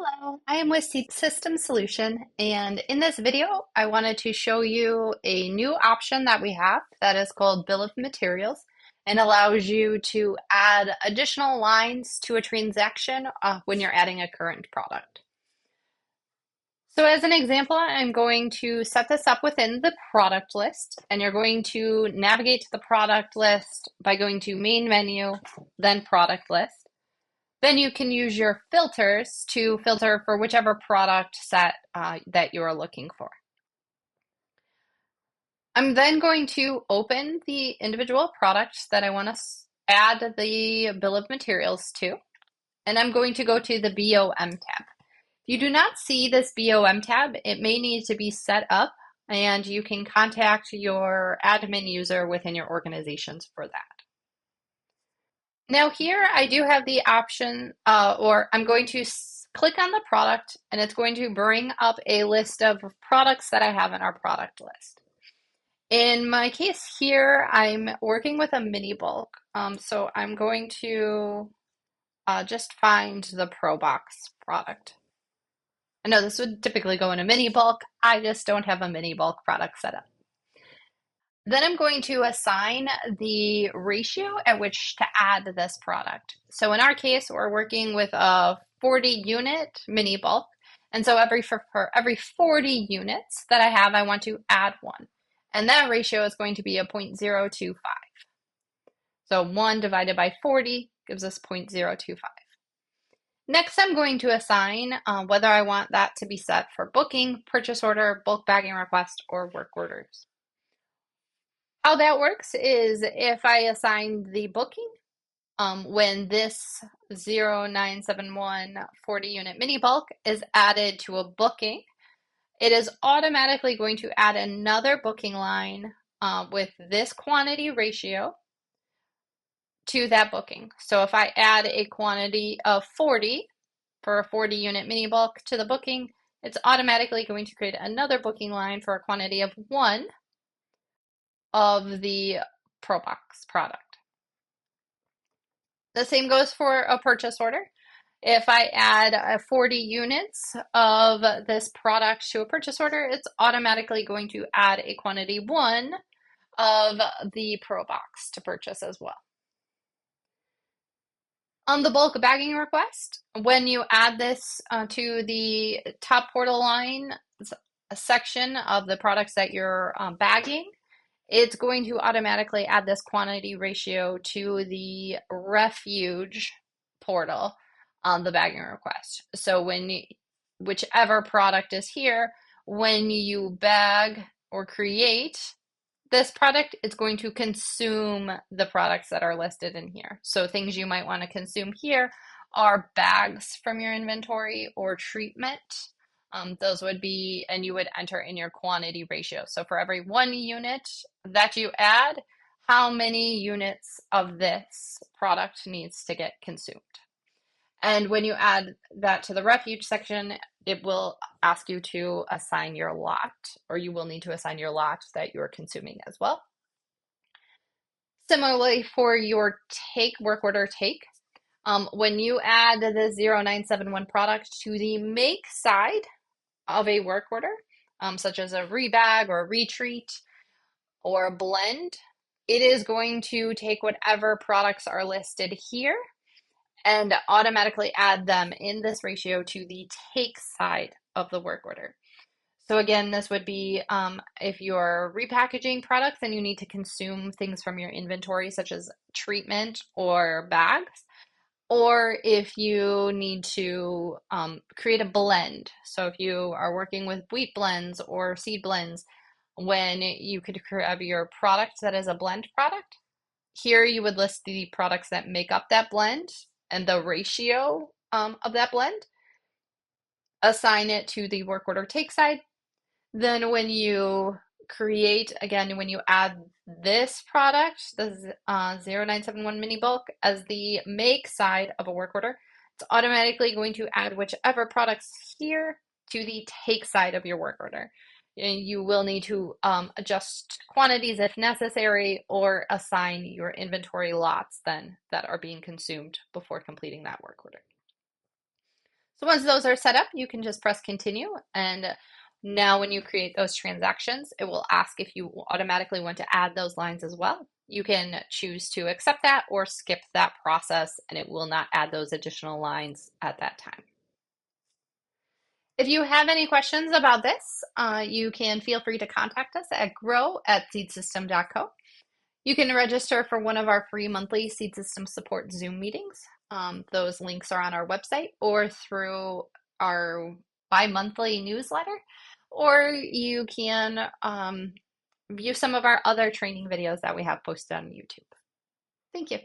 Hello, I am with System Solution, and in this video, I wanted to show you a new option that we have that is called Bill of Materials and allows you to add additional lines to a transaction when you're adding a current product. So as an example, I'm going to set this up within the product list, and you're going to navigate to the product list by going to Main Menu, then Product List. Then you can use your filters to filter for whichever product set that you're looking for. I'm then going to open the individual products that I want to add the bill of materials to, and I'm going to go to the BOM tab. If you do not see this BOM tab, it may need to be set up, and you can contact your admin user within your organizations for that. Now here I do have the option, or I'm going to click on the product and it's going to bring up a list of products that I have in our product list. In my case here, I'm working with a mini bulk. So I'm going to just find the Pro Box product. I know this would typically go in a mini bulk. I just don't have a mini bulk product set up. Then I'm going to assign the ratio at which to add this product. So in our case, we're working with a 40 unit mini bulk. And so for every 40 units that I have, I want to add one. And that ratio is going to be a 0.025. So 1 divided by 40 gives us 0.025. Next, I'm going to assign whether I want that to be set for booking, purchase order, bulk bagging request, or work orders. How that works is if I assign the booking, when this 0971 40 unit mini bulk is added to a booking, it is automatically going to add another booking line with this quantity ratio to that booking. So if I add a quantity of 40 for a 40 unit mini bulk to the booking, it's automatically going to create another booking line for a quantity of 1 of the Pro Box product. The same goes for a purchase order. If I add 40 units of this product to a purchase order, it's automatically going to add a quantity 1 of the Pro Box to purchase as well. On the bulk bagging request, when you add this to the top portal line section of the products that you're bagging, it's going to automatically add this quantity ratio to the refuge portal on the bagging request. So whichever product is here, when you bag or create this product, it's going to consume the products that are listed in here. So things you might want to consume here are bags from your inventory or treatment. Those would be, and you would enter in your quantity ratio. So for every 1 unit that you add, how many units of this product needs to get consumed? And when you add that to the refuge section, it will ask you to assign your lot, or you will need to assign your lot that you're consuming as well. Similarly, for your work order take, when you add the 0971 product to the make side of a work order, such as a rebag or a retreat or a blend, it is going to take whatever products are listed here and automatically add them in this ratio to the take side of the work order. So again, this would be if you're repackaging products and you need to consume things from your inventory, such as treatment or bags, or if you need to create a blend. So if you are working with wheat blends or seed blends, when you could have your product that is a blend product, here you would list the products that make up that blend and the ratio of that blend, assign it to the work order take side. Then when you create, again, when you add this product, the 0971 mini bulk, as the make side of a work order, it's automatically going to add whichever products here to the take side of your work order. And you will need to adjust quantities if necessary or assign your inventory lots then that are being consumed before completing that work order. So once those are set up, you can just press continue. And now when you create those transactions, it will ask if you automatically want to add those lines as well. You can choose to accept that or skip that process, and it will not add those additional lines at that time. If you have any questions about this, you can feel free to contact us at grow@seedsystem.co. You can register for one of our free monthly Seed System Support Zoom meetings. Those links are on our website or through our bi-monthly newsletter, or you can view some of our other training videos that we have posted on YouTube. Thank you.